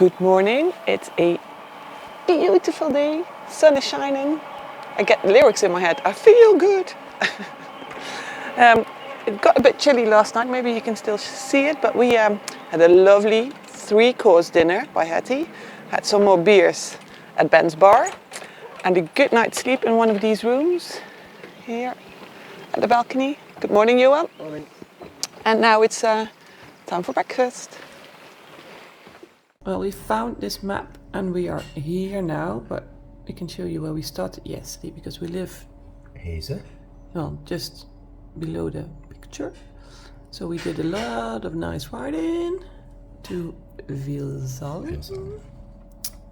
Good morning. It's a beautiful day. Sun is shining. I get lyrics in my head. I feel good. It got a bit chilly last night. Maybe you can still see it, but we had a lovely 3-course dinner by Hetty. Had some more beers at Ben's bar, and a good night's sleep in one of these rooms here at the balcony. Good morning, Johan. Morning. And now it's time for breakfast. Well, we found this map and we are here now, but we can show you where we started yesterday because we live just below the picture. So we did a lot of nice riding to Vilsalen.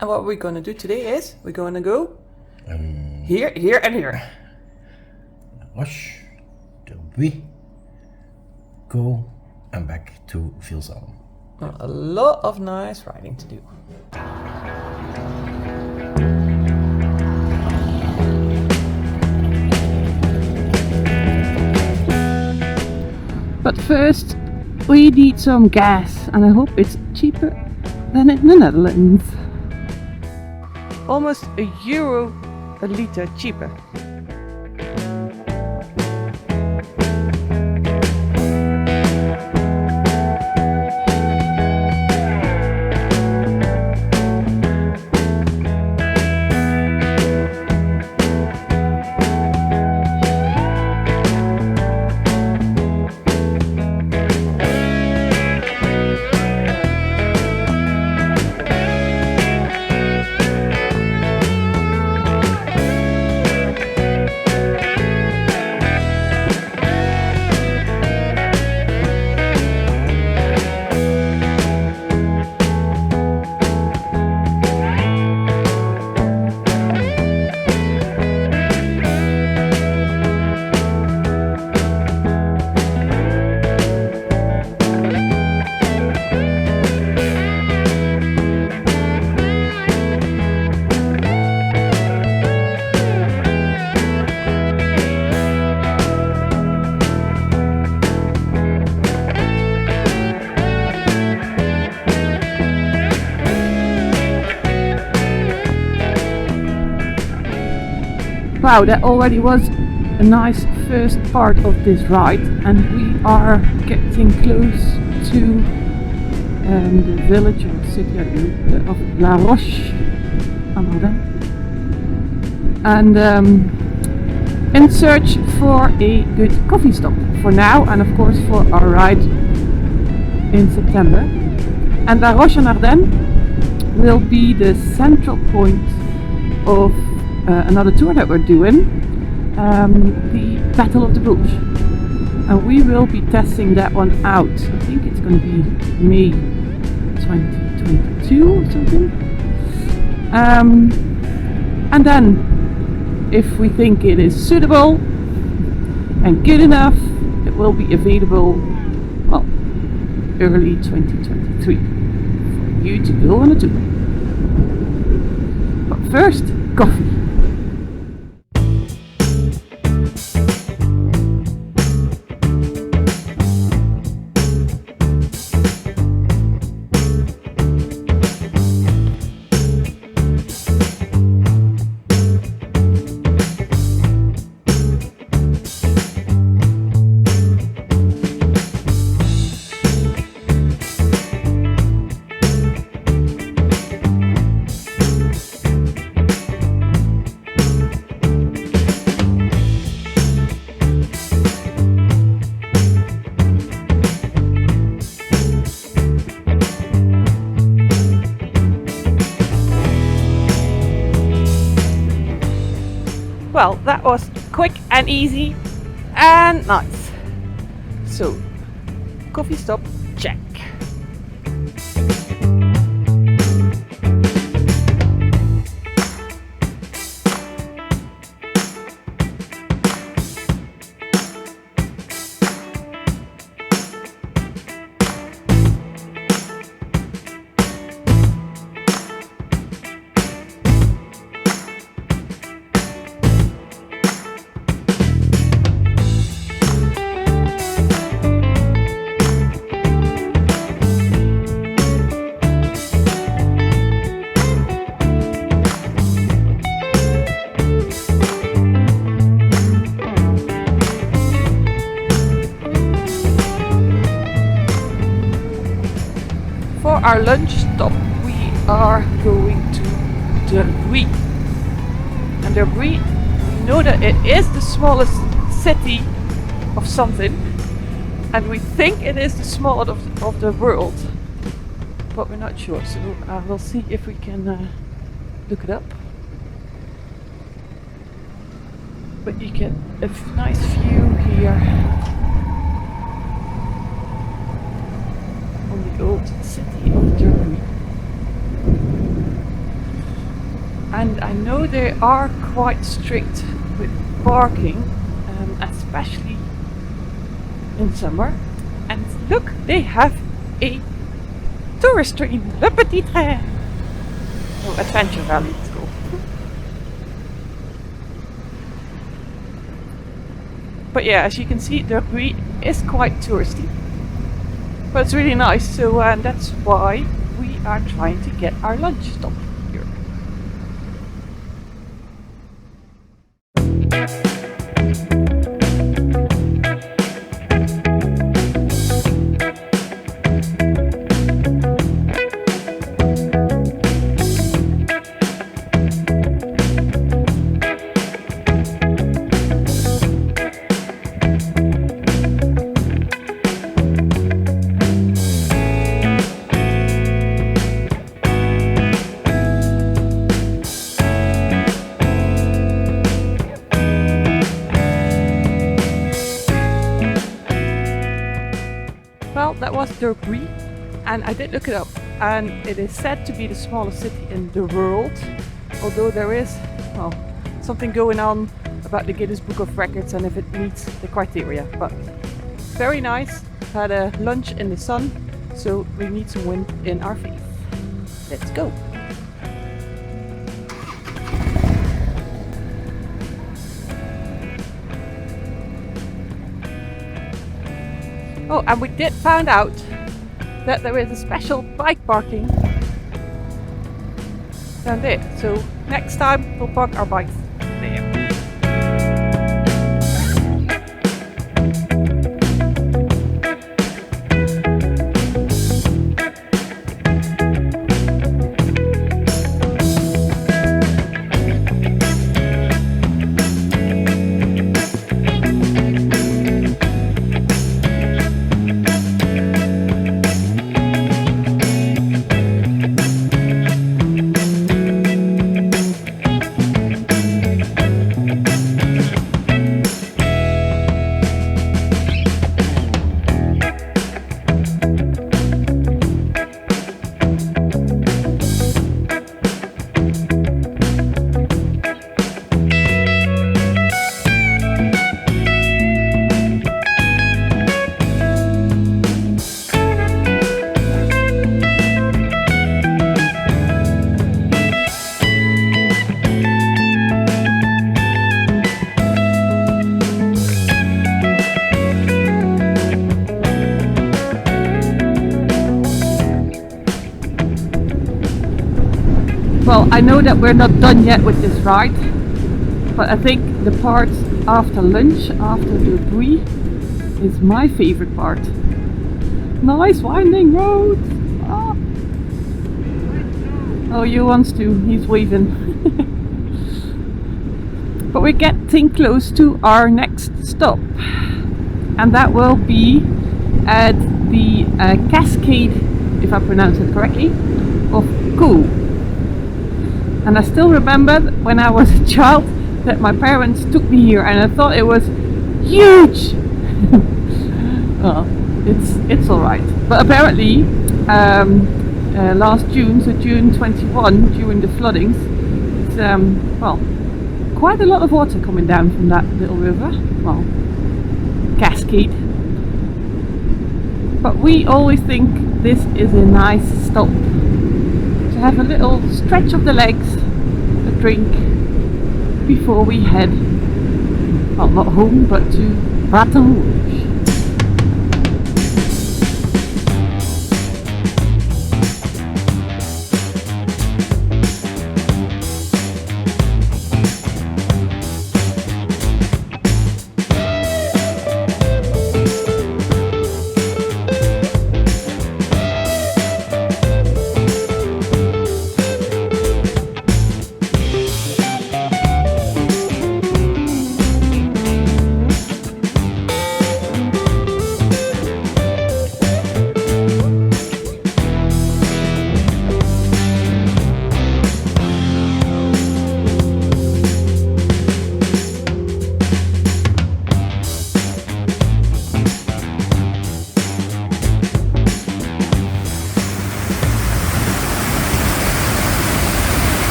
And what we're going to do today is we're going to go here, here and here. Roche, to we go and back to Vilsalen. A lot of nice riding to do. But first, we need some gas, and I hope it's cheaper than in the Netherlands. Almost €1 a litre cheaper. Wow, that already was a nice first part of this ride, and we are getting close to the village or city of La Roche Amardin, and in search for a good coffee stop for now, and of course for our ride in September. And La Roche en Ardennes will be the central point of another tour that we're doing, the Battle of the Bulge, and we will be testing that one out. I think it's going to be May 2022 or something, and then if we think it is suitable and good enough, it will be available, well, early 2023 for you to go on a tour. But first, coffee. Well, that was quick and easy and nice. So, coffee stop, check. our lunch stop, we are going to De Brie. And De Brie, we know that it is the smallest city of something, and we think it is the smallest of the world, but we're not sure. So we'll see if we can look it up. But you get a nice view here on the old city of De Brie. And I know they are quite strict with parking, especially in summer. And look, they have a tourist train, Le Petit Train. Oh, Adventure Valley it's called. But yeah, as you can see, De Brie is quite touristy. But it's really nice, so that's why we are trying to get our lunch stop here. Well, that was De Brie, and I did look it up, and it is said to be the smallest city in the world, although there is, well, something going on about the Guinness Book of Records and if it meets the criteria. But very nice, had a lunch in the sun, so we need some wind in our face. Let's go! Oh, and we did find out that there is a special bike parking down there. So next time we'll park our bikes there. Well, I know that we're not done yet with this ride, but I think the part after lunch, after De Brie, is my favorite part. Nice winding road! Oh, oh, you wants to, he's waving. But we're getting close to our next stop, and that will be at the Cascade, if I pronounce it correctly, of Coo. And I still remember when I was a child that my parents took me here, and I thought it was huge. Well, it's alright. But apparently last June, so June 21, during the floodings, it's well, quite a lot of water coming down from that little river, well, cascade. But we always think this is a nice stop to have a little stretch of the legs, a drink, before we head, well, not home, but to Baton Rouge.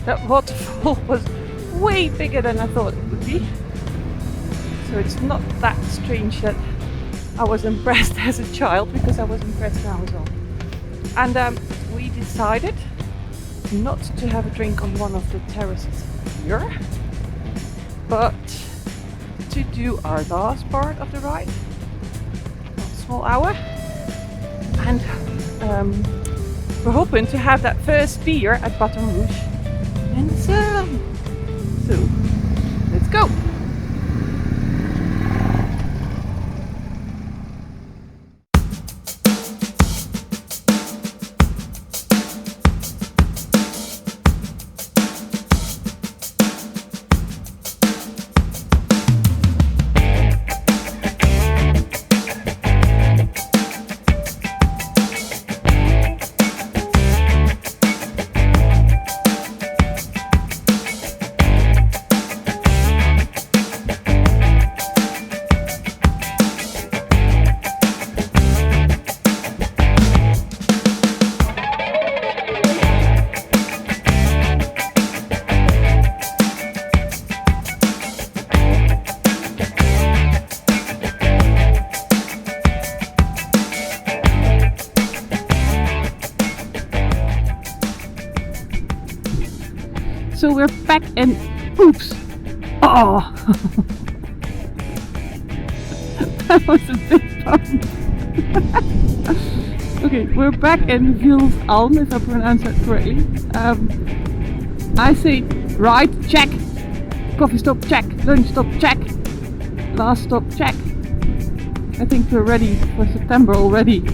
That waterfall was way bigger than I thought it would be. So it's not that strange that I was impressed as a child, because I was impressed now as well. And we decided not to have a drink on one of the terraces here, but to do our last part of the ride, a small hour. And we're hoping to have that first beer at Baton Rouge. And so let's go. So we're back in. Oops! Oh! That was a big bump. Okay, we're back in Vils Alm, if I pronounce that correctly. I say right, check. Coffee stop, check. Lunch stop, check. Last stop, check. I think we're ready for September already.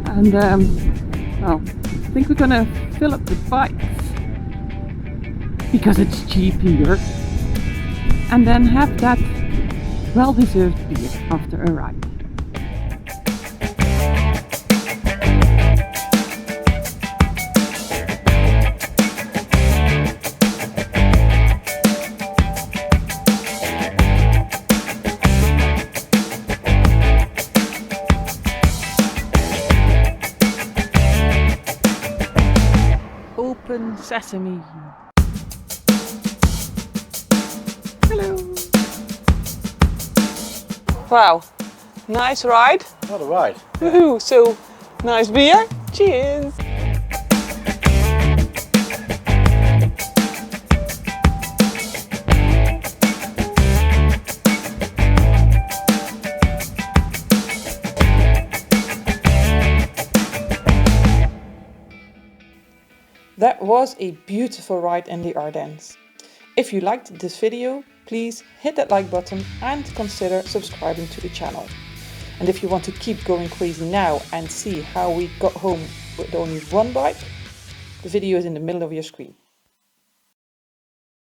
And well, I think we're gonna fill up the bikes because it's cheap here, and then have that well-deserved beer after a ride. Open sesame. Hello. Wow, nice ride. What a ride. Woohoo, so nice beer. Cheers. That was a beautiful ride in the Ardennes. If you liked this video, please hit that like button and consider subscribing to the channel. And if you want to keep going crazy now and see how we got home with only one bike, the video is in the middle of your screen.